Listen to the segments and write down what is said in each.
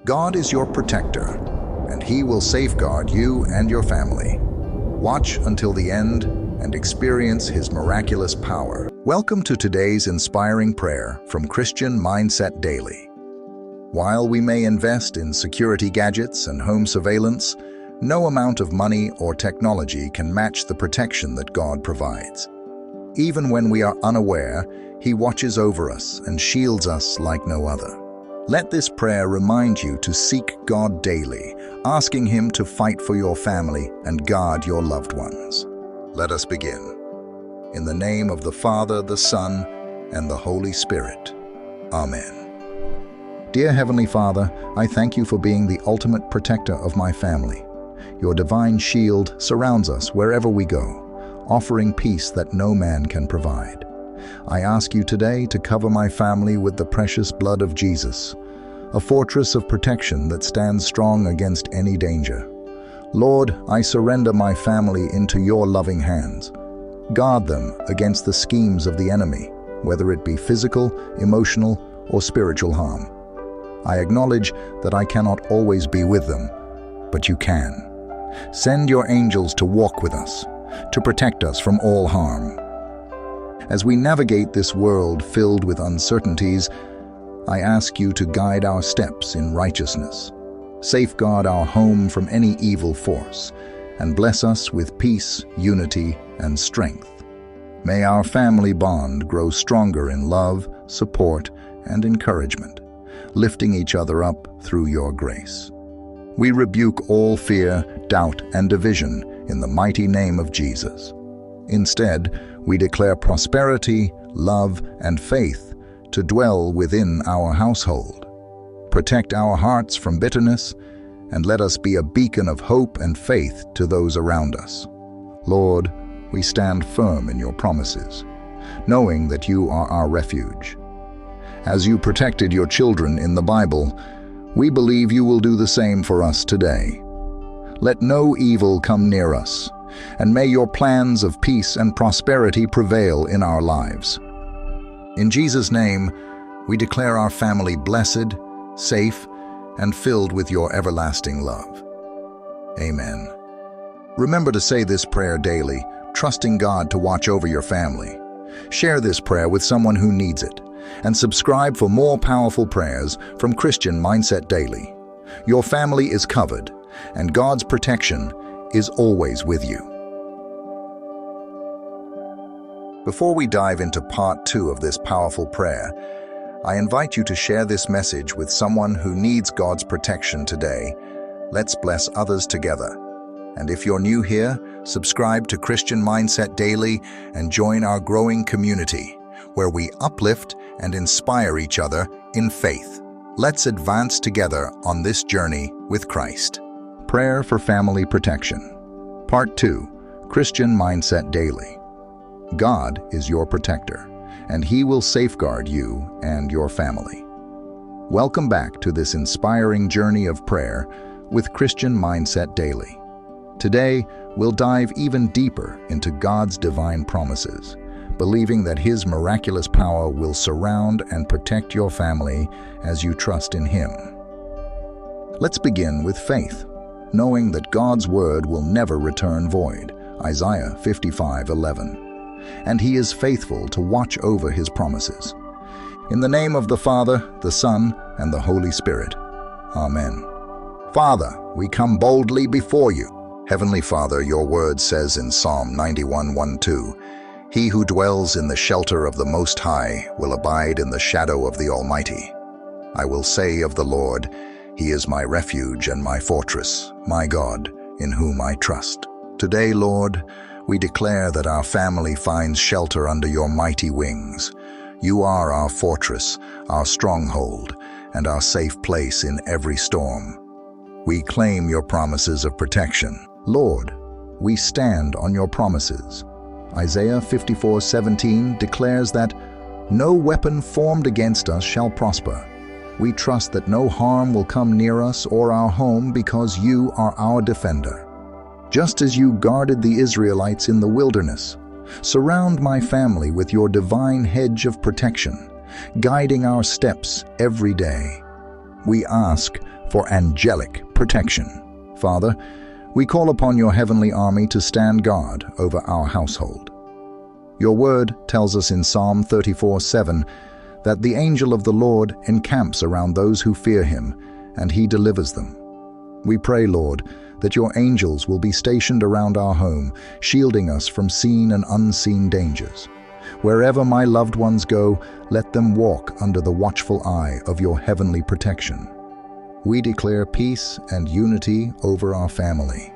God is your protector, and He will safeguard you and your family. Watch until the end and experience His miraculous power. Welcome to today's inspiring prayer from Christian Mindset Daily. While we may invest in security gadgets and home surveillance, no amount of money or technology can match the protection that God provides. Even when we are unaware, He watches over us and shields us like no other. Let this prayer remind you to seek God daily, asking Him to fight for your family and guard your loved ones. Let us begin. In the name of the Father, the Son, and the Holy Spirit. Amen. Dear Heavenly Father, I thank You for being the ultimate protector of my family. Your divine shield surrounds us wherever we go, offering peace that no man can provide. I ask You today to cover my family with the precious blood of Jesus, a fortress of protection that stands strong against any danger. Lord, I surrender my family into Your loving hands. Guard them against the schemes of the enemy, whether it be physical, emotional, or spiritual harm. I acknowledge that I cannot always be with them, but You can. Send Your angels to walk with us, to protect us from all harm. As we navigate this world filled with uncertainties, I ask You to guide our steps in righteousness, safeguard our home from any evil force, and bless us with peace, unity, and strength. May our family bond grow stronger in love, support, and encouragement, lifting each other up through Your grace. We rebuke all fear, doubt, and division in the mighty name of Jesus. Instead, we declare prosperity, love, and faith to dwell within our household. Protect our hearts from bitterness, and let us be a beacon of hope and faith to those around us. Lord, we stand firm in Your promises, knowing that You are our refuge. As You protected Your children in the Bible, we believe You will do the same for us today. Let no evil come near us, and may Your plans of peace and prosperity prevail in our lives. In Jesus' name, we declare our family blessed, safe, and filled with Your everlasting love. Amen. Remember to say this prayer daily, trusting God to watch over your family. Share this prayer with someone who needs it, and subscribe for more powerful prayers from Christian Mindset Daily. Your family is covered, and God's protection is always with you. Before we dive into part 2 of this powerful prayer, I invite you to share this message with someone who needs God's protection today. Let's bless others together. And if you're new here, subscribe to Christian Mindset Daily and join our growing community, where we uplift and inspire each other in faith. Let's advance together on this journey with Christ. Prayer for Family Protection. Part 2, Christian Mindset Daily. God is your protector, and He will safeguard you and your family. Welcome back to this inspiring journey of prayer with Christian Mindset Daily. Today, we'll dive even deeper into God's divine promises, believing that His miraculous power will surround and protect your family as you trust in Him. Let's begin with faith, knowing that God's word will never return void. Isaiah 55:11. And He is faithful to watch over His promises. In the name of the Father, the Son, and the Holy Spirit. Amen. Father, we come boldly before You. Heavenly Father, Your word says in Psalm 91:1-2, He who dwells in the shelter of the Most High will abide in the shadow of the Almighty. I will say of the Lord, He is my refuge and my fortress, my God, in whom I trust. Today, Lord, we declare that our family finds shelter under Your mighty wings. You are our fortress, our stronghold, and our safe place in every storm. We claim Your promises of protection. Lord, we stand on Your promises. Isaiah 54:17 declares that no weapon formed against us shall prosper. We trust that no harm will come near us or our home because You are our defender. Just as You guarded the Israelites in the wilderness, surround my family with Your divine hedge of protection, guiding our steps every day. We ask for angelic protection. Father, we call upon your heavenly army to stand guard over our household. Your word tells us in Psalm 34:7 that the angel of the Lord encamps around those who fear him, and he delivers them. We pray, Lord, that your angels will be stationed around our home, shielding us from seen and unseen dangers. Wherever my loved ones go, let them walk under the watchful eye of your heavenly protection. We declare peace and unity over our family.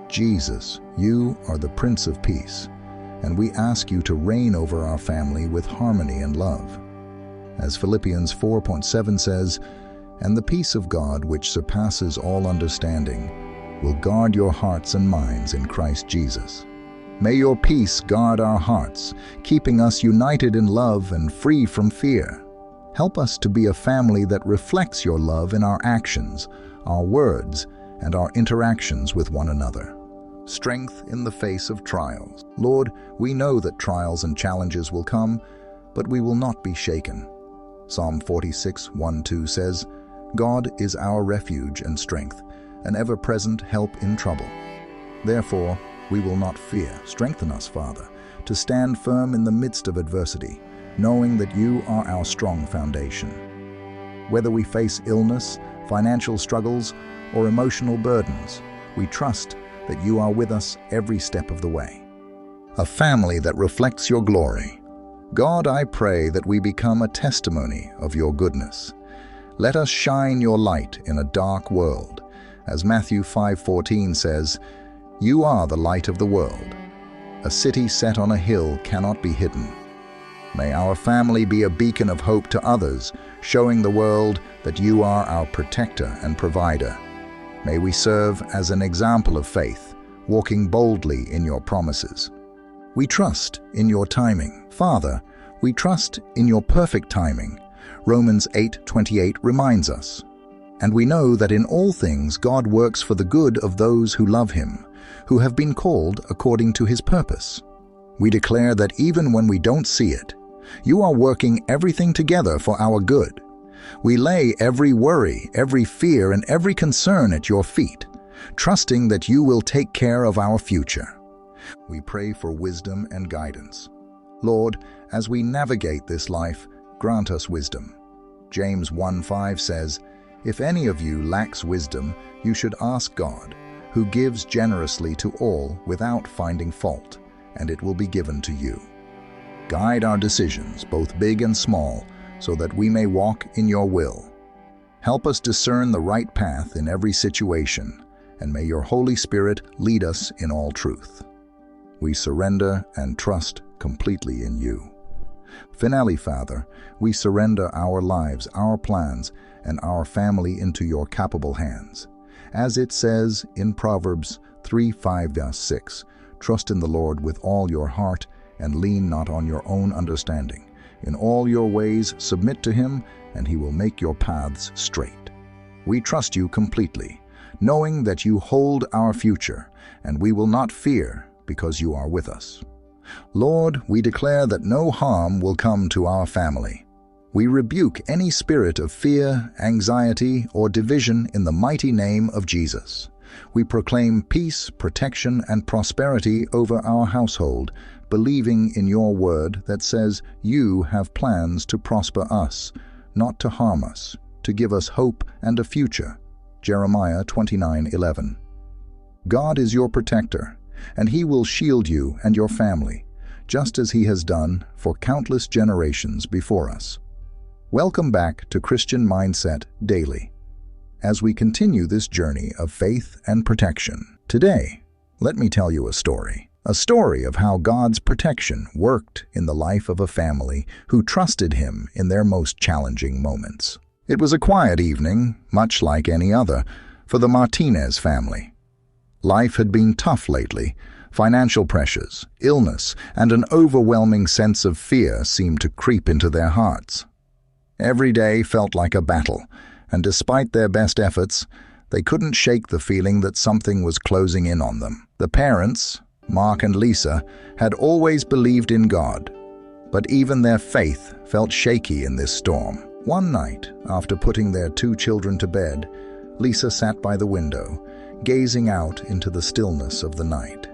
Jesus, you are the Prince of Peace, and we ask you to reign over our family with harmony and love. As Philippians 4:7 says, "And the peace of God, which surpasses all understanding, will guard your hearts and minds in Christ Jesus." May your peace guard our hearts, keeping us united in love and free from fear. Help us to be a family that reflects your love in our actions, our words, and our interactions with one another. Strength in the face of trials. Lord, we know that trials and challenges will come, but we will not be shaken. Psalm 46:1-2 says, "God is our refuge and strength, an ever-present help in trouble. Therefore, we will not fear. Strengthen us, Father, to stand firm in the midst of adversity, knowing that you are our strong foundation. Whether we face illness, financial struggles, or emotional burdens, we trust that you are with us every step of the way." A family that reflects your glory. God, I pray that we become a testimony of your goodness. Let us shine your light in a dark world. As Matthew 5:14 says, "You are the light of the world. A city set on a hill cannot be hidden." May our family be a beacon of hope to others, showing the world that you are our protector and provider. May we serve as an example of faith, walking boldly in your promises. We trust in your timing. Father, we trust in your perfect timing. Romans 8:28 reminds us. And we know that in all things God works for the good of those who love him, who have been called according to his purpose. We declare that even when we don't see it, you are working everything together for our good. We lay every worry, every fear, and every concern at your feet, trusting that you will take care of our future. We pray for wisdom and guidance. Lord, as we navigate this life, grant us wisdom. James 1:5 says, "If any of you lacks wisdom, you should ask God, who gives generously to all without finding fault, and it will be given to you." Guide our decisions, both big and small, so that we may walk in your will. Help us discern the right path in every situation, and may your Holy Spirit lead us in all truth. We surrender and trust completely in you. Finally, Father, we surrender our lives, our plans, and our family into your capable hands. As it says in Proverbs 3:5-6, "Trust in the Lord with all your heart, and lean not on your own understanding. In all your ways submit to him, and he will make your paths straight." We trust you completely, knowing that you hold our future, and we will not fear because you are with us. Lord, we declare that no harm will come to our family. We rebuke any spirit of fear, anxiety, or division in the mighty name of Jesus. We proclaim peace, protection, and prosperity over our household, believing in your word that says you have plans to prosper us, not to harm us, to give us hope and a future. Jeremiah 29:11. God is your protector, and he will shield you and your family, just as he has done for countless generations before us. Welcome back to Christian Mindset Daily, as we continue this journey of faith and protection. Today, let me tell you a story of how God's protection worked in the life of a family who trusted him in their most challenging moments. It was a quiet evening, much like any other, for the Martinez family. Life had been tough lately. Financial pressures, illness, and an overwhelming sense of fear seemed to creep into their hearts. Every day felt like a battle, and despite their best efforts, they couldn't shake the feeling that something was closing in on them. The parents, Mark and Lisa, had always believed in God, but even their faith felt shaky in this storm. One night, after putting their two children to bed, Lisa sat by the window, gazing out into the stillness of the night.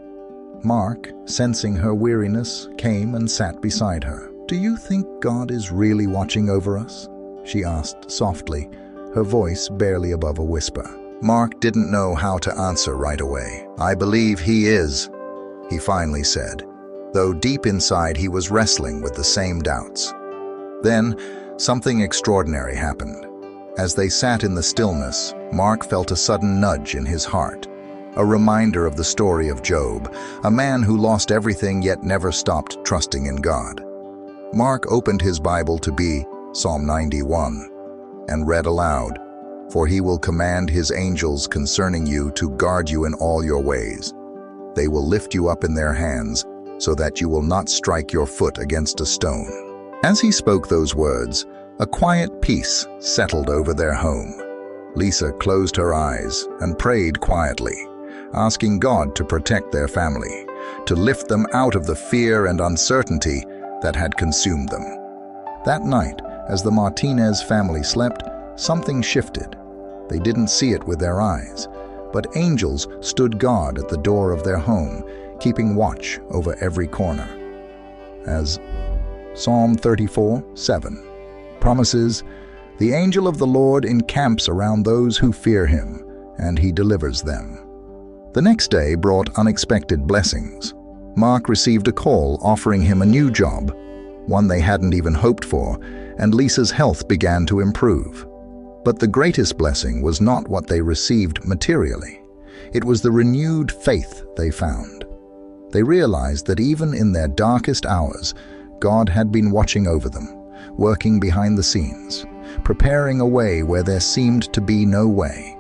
Mark, sensing her weariness, came and sat beside her. "Do you think God is really watching over us?" she asked softly, her voice barely above a whisper. Mark didn't know how to answer right away. "I believe he is," he finally said, though deep inside he was wrestling with the same doubts. Then, something extraordinary happened. As they sat in the stillness, Mark felt a sudden nudge in his heart, a reminder of the story of Job, a man who lost everything yet never stopped trusting in God. Mark opened his Bible to Psalm 91 and read aloud, "For he will command his angels concerning you to guard you in all your ways. They will lift you up in their hands, so that you will not strike your foot against a stone." As he spoke those words, a quiet peace settled over their home. Lisa closed her eyes and prayed quietly, asking God to protect their family, to lift them out of the fear and uncertainty that had consumed them. That night, as the Martinez family slept, something shifted. They didn't see it with their eyes, but angels stood guard at the door of their home, keeping watch over every corner. As Psalm 34:7 promises, "The angel of the Lord encamps around those who fear him, and he delivers them." The next day brought unexpected blessings. Mark received a call offering him a new job, one they hadn't even hoped for, and Lisa's health began to improve. But the greatest blessing was not what they received materially. It was the renewed faith they found. They realized that even in their darkest hours, God had been watching over them, working behind the scenes, preparing a way where there seemed to be no way.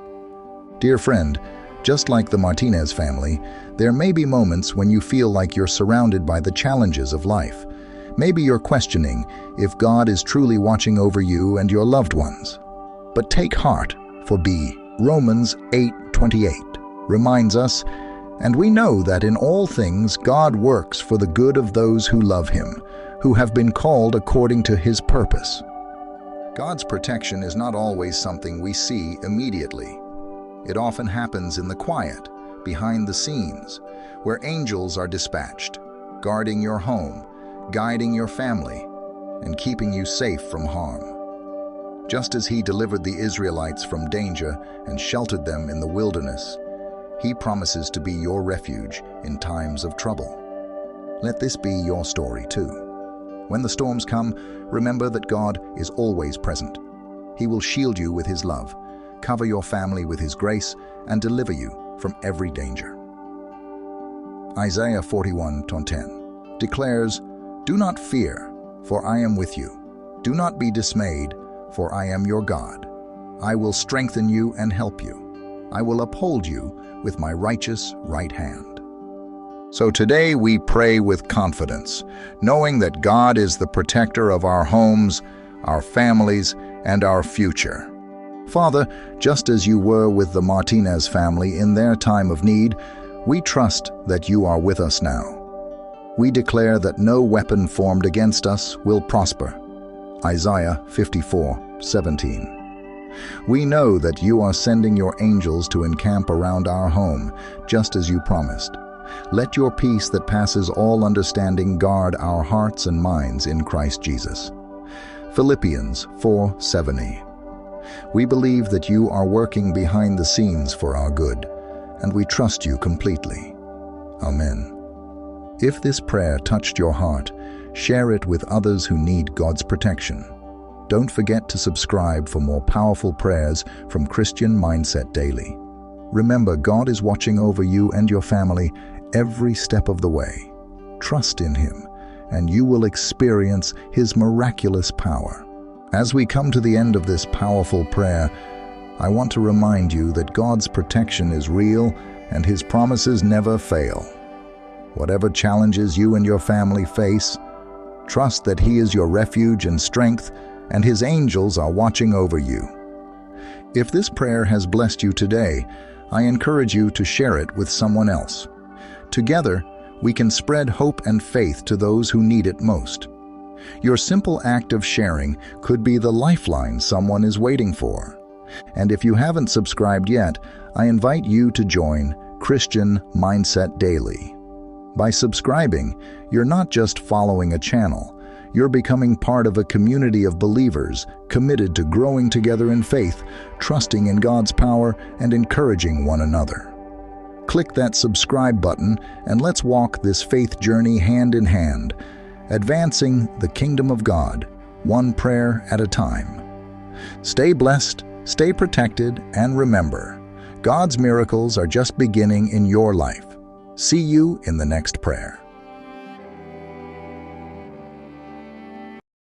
Dear friend, just like the Martinez family, there may be moments when you feel like you're surrounded by the challenges of life. Maybe you're questioning if God is truly watching over you and your loved ones. But take heart, for Romans 8:28 reminds us, "And we know that in all things God works for the good of those who love him, who have been called according to his purpose." God's protection is not always something we see immediately. It often happens in the quiet, behind the scenes, where angels are dispatched, guarding your home, guiding your family, and keeping you safe from harm. Just as he delivered the Israelites from danger and sheltered them in the wilderness, he promises to be your refuge in times of trouble. Let this be your story too. When the storms come, remember that God is always present. He will shield you with his love, cover your family with his grace, and deliver you from every danger. Isaiah 41:10 declares, "Do not fear, for I am with you. Do not be dismayed, for I am your God. I will strengthen you and help you. I will uphold you with my righteous right hand." So today we pray with confidence, knowing that God is the protector of our homes, our families, and our future. Father, just as you were with the Martinez family in their time of need, we trust that you are with us now. We declare that no weapon formed against us will prosper. Isaiah 54:17. We know that you are sending your angels to encamp around our home, just as you promised. Let your peace that passes all understanding guard our hearts and minds in Christ Jesus. Philippians 4:7. We believe that you are working behind the scenes for our good, and we trust you completely. Amen. If this prayer touched your heart, share it with others who need God's protection. Don't forget to subscribe for more powerful prayers from Christian Mindset Daily. Remember, God is watching over you and your family every step of the way. Trust in him, and you will experience his miraculous power. As we come to the end of this powerful prayer, I want to remind you that God's protection is real and his promises never fail. Whatever challenges you and your family face, trust that he is your refuge and strength, and his angels are watching over you. If this prayer has blessed you today, I encourage you to share it with someone else. Together, we can spread hope and faith to those who need it most. Your simple act of sharing could be the lifeline someone is waiting for. And if you haven't subscribed yet, I invite you to join Christian Mindset Daily. By subscribing, you're not just following a channel, you're becoming part of a community of believers committed to growing together in faith, trusting in God's power, and encouraging one another. Click that subscribe button and let's walk this faith journey hand in hand, advancing the kingdom of God, one prayer at a time. Stay blessed, stay protected, and remember, God's miracles are just beginning in your life. See you in the next prayer.